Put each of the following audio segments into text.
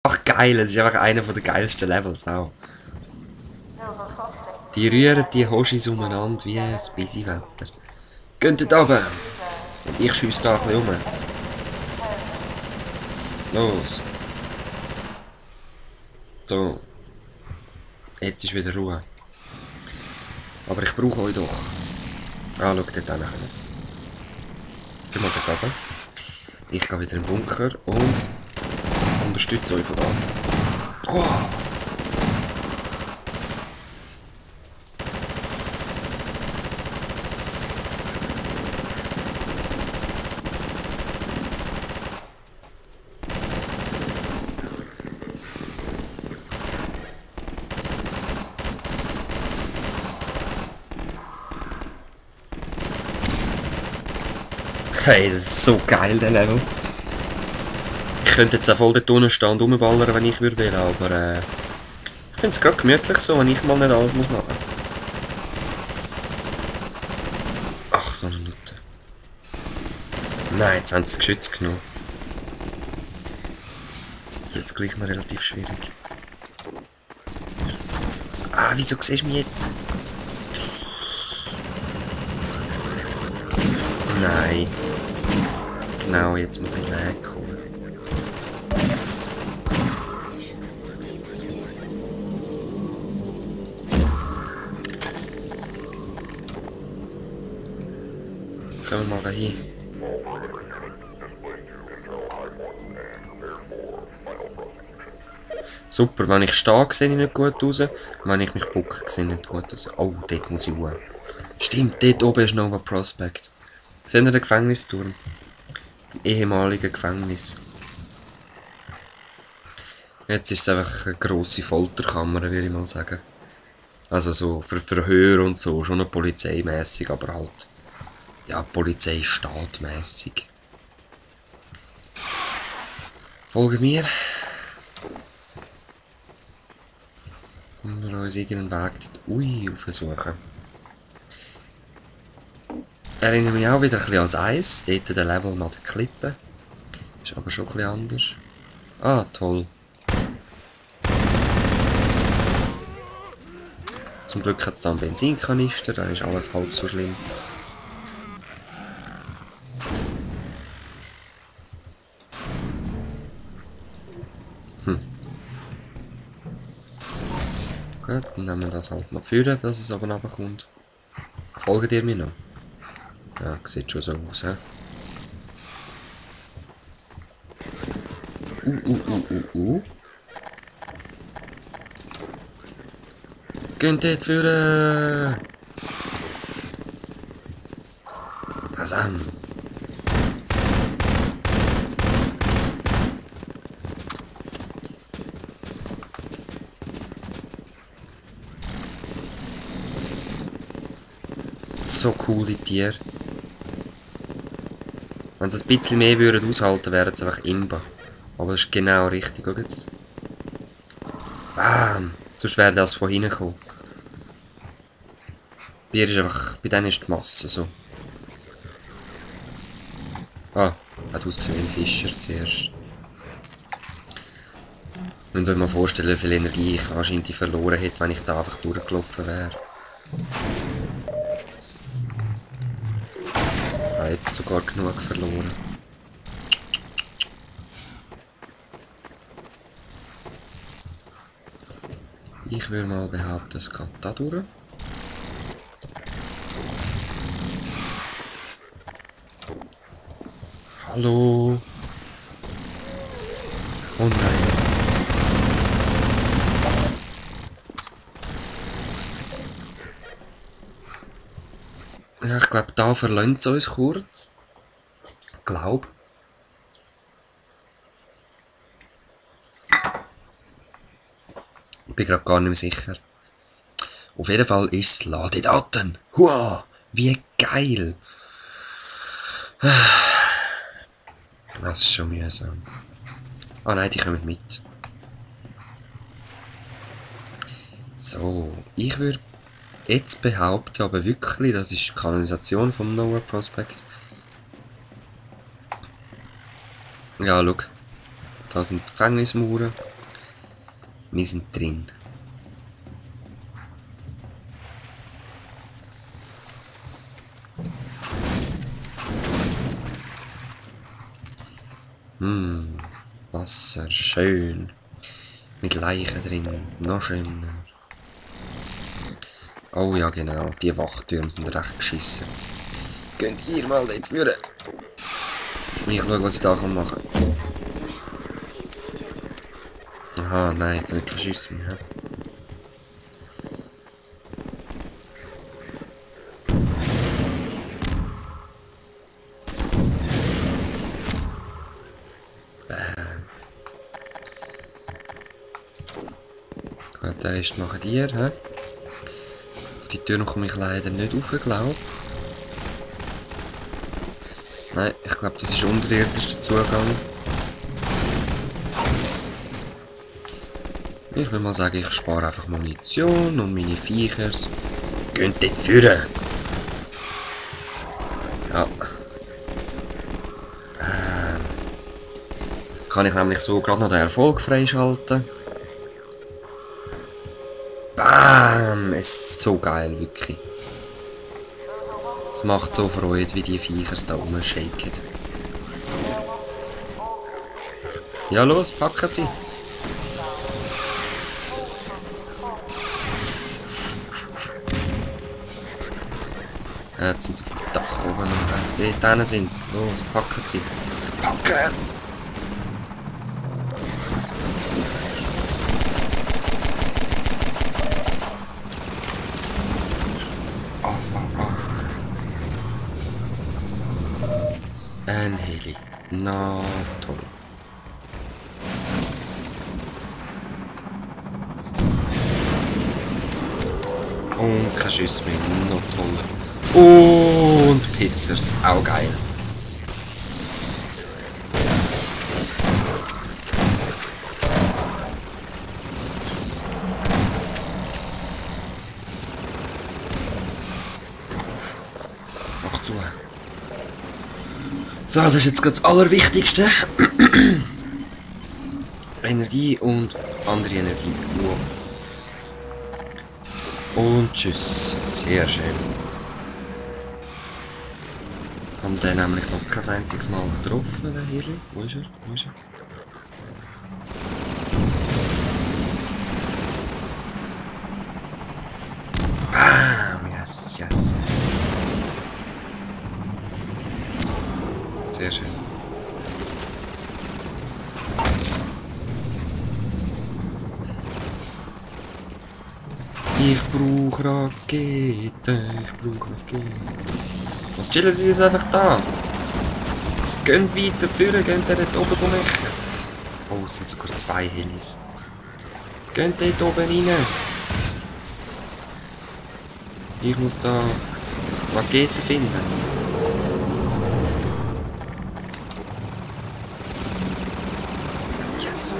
Ach geil, es ist einfach einer der geilsten Levels auch. Die rühren die Hoshis umeinander wie ein busy Wetter. Geht dort runter! Und ich schiesse da ein bisschen rum. Los! So. Jetzt ist wieder Ruhe. Aber ich brauche euch doch. Ah, schau, dort hinten kommen sie. Geh mal dort runter. Ich gehe wieder in den Bunker und unterstütze euch von da. Oh! Hey, das ist so geil, der Level. Ich könnte jetzt auch voll dort unten stehen und rumballern, wenn ich würde, aber ich finde es gerade gemütlich so, wenn ich mal nicht alles machen muss. Ach, so eine Nutte. Nein, jetzt haben sie das Geschütz genommen. Jetzt wird es gleich noch relativ schwierig. Ah, wieso siehst du mich jetzt? Nein. Genau, jetzt muss ich Lag kommen. Kommen wir mal dahin. Super, wenn ich stehe, sehe ich nicht gut raus. Wenn ich mich bucke, sehe ich nicht gut raus. Oh, dort muss ich hoch. Stimmt, dort oben ist Nova Prospect. Seht ihr den Gefängnisturm? Ehemalige Gefängnis. Jetzt ist es einfach eine grosse Folterkammer, würde ich mal sagen. Also so für Verhör und so, schon noch polizeimässig, aber halt. Ja, Polizeistaatmässig. Folgt mir. Und wir uns irgendeinen Weg dort aufsuchen. Erinnere mich auch wieder ein bisschen ans Eis. Dort der Level mal der Klippe. Ist aber schon ein bisschen anders. Ah, toll. Zum Glück hat es da einen Benzinkanister, dann ist alles halb so schlimm. Gut, dann nehmen wir das halt noch führen, dass es aber runterkommt. Folgt ihr mir noch? Ja, sieht schon so aus, hä? Geht dort führen! Hasam! So cool, die Tiere. Wenn sie ein bisschen mehr würden aushalten, wären sie einfach Imba. Aber das ist genau richtig, schau jetzt. Bam! Sonst wäre das von hinten gekommen. Bier ist einfach, bei denen ist die Masse so. Ah, hat ausgesehen wie ein Fischer zuerst. Müsst ihr euch mal vorstellen, wie viel Energie ich wahrscheinlich verloren hätte, wenn ich da einfach durchgelaufen wäre. Ich habe jetzt sogar genug verloren. Ich würde mal behaupten, es geht da durch. Hallo? Oh nein. Ja, ich glaube, da verlässt es uns kurz. Ich glaube. Ich bin gerade gar nicht mehr sicher. Auf jeden Fall ist es Ladedaten. Hua! Wie geil! Das ist schon mühsam. Ah nein, die kommen mit. So, ich würde jetzt behaupten, aber wirklich, das ist die Kanalisation vom Nova Prospect. Ja, schau. Da sind die Gefängnismauern. Wir sind drin. Wasser, schön. Mit Leichen drin, noch schöner. Oh ja, genau, die Wachtürme sind recht geschissen. Könnt ihr mal dort führen? Ich schaue, was ich da machen kann. Aha, nein, jetzt habe ich keine Schüsse mehr. Gut, der ist nachher dir, hä? Auf die Tür komme ich leider nicht rauf, glaube ich. Nein, ich glaube, das ist unterirdisch der Zugang. Ich will mal sagen, ich spare einfach Munition und meine Viechers. Könnt dort führen! Ja. Kann ich nämlich so gerade noch den Erfolg freischalten. Bam! Es ist so geil, wirklich. Es macht so Freude, wie die Viechers da rumshaken. Ja, los, packen sie! Jetzt sind sie auf dem Dach oben. Dort hinten sind sie. Los, packen sie! Packen sie! Ein Heli. Na toll. Und kein Schuss mehr. Noch toller. Und Pissers. Auch geil. Mach zu. So, das ist jetzt gerade das Allerwichtigste. Energie und andere Energie. Wow. Und tschüss. Sehr schön. Haben den nämlich noch kein einziges Mal getroffen, den Hirli. Wo ist er? Wo ist er? Bam! Yes, yes. Sehr schön. Ich brauche Raketen, ich brauche Raketen. Was chillen sie jetzt einfach da? Geht weiter führen, geht dort oben rummachen. Oh, es sind sogar 2 Helis. Geht dort oben rein. Ich muss da Raketen finden. Yes.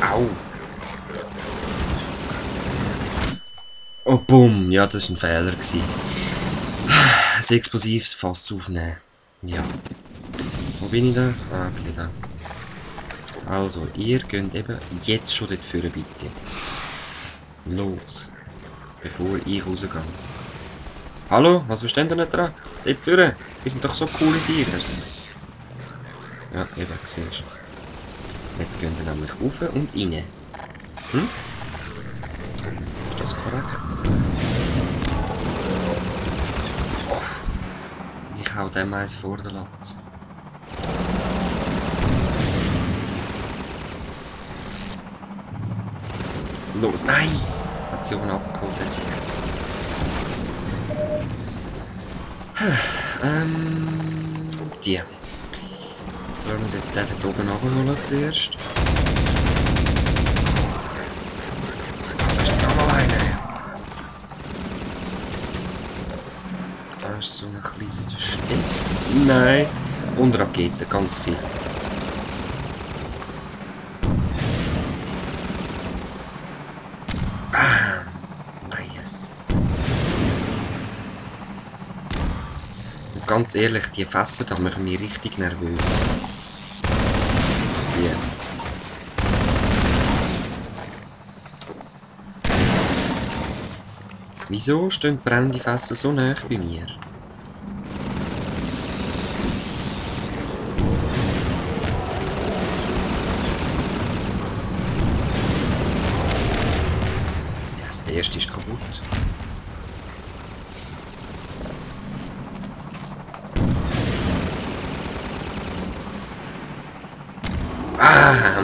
Au. Oh, bumm. Ja, das war ein Fehler. Ein explosives Fass aufnehmen. Ja. Wo bin ich da? Ah, okay, da. Also, ihr könnt eben jetzt schon dort führen, bitte. Los. Bevor ich rausgehe. Hallo? Was versteht ihr nicht dran? Dort führen. Wir sind doch so coole Viechers. Ja, eben, siehst du. Jetzt gehen wir nämlich rauf und rein. Hm? Ist das korrekt? Oh. Ich hau dem eins vor den Latz. Los, nein! Hat sie oben abgeholt, der Sieg. Die. Jetzt wollen wir den dort oben abholen zuerst. Da ist noch mal einer. Da ist so ein kleines Versteck. Nein. Und Raketen, ganz viel. Bam. ganz ehrlich, die Fässer da machen mich richtig nervös. Die. Wieso stehen brennende Fässer so nah bei mir? Ja, das erste ist kaputt. Ah!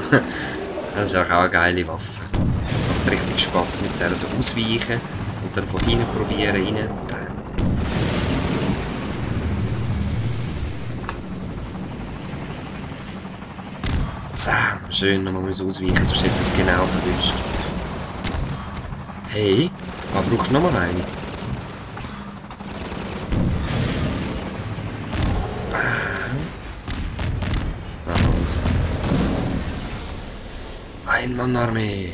Das ist auch eine geile Waffe. Macht richtig Spass mit der so ausweichen und dann von hinten probieren rein. Sam, schön nochmal ausweichen, sonst hätte es genau verwünscht. Hey, was brauchst du nochmal eine? Also. Einmannarmee.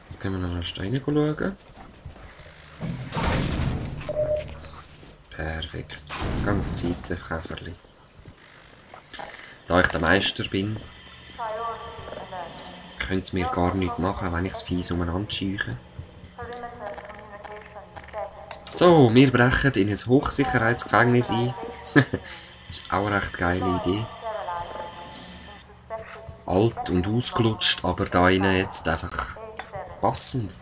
Jetzt können wir noch einen Stein schauen. Perfekt. Gang auf die Seite, Käferli. Da ich der Meister bin, könnt ihr mir gar nichts machen, wenn ich das Vieh umeinander scheuche. So, wir brechen in ein Hochsicherheitsgefängnis ein. Das ist auch eine recht geile Idee. Alt und ausgelutscht, aber da innen jetzt einfach passend.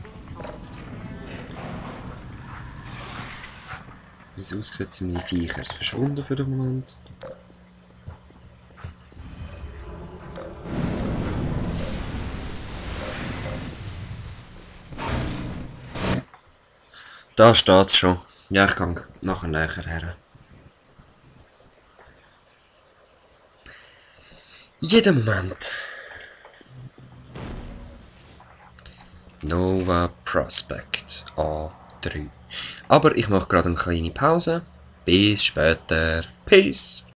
Wie es aussieht, sind meine Viecher verschwunden für den Moment. Da steht's schon. Ja, ich kann nachher näher her. Jeden Moment. Nova Prospect A3. Aber ich mache gerade eine kleine Pause. Bis später. Peace.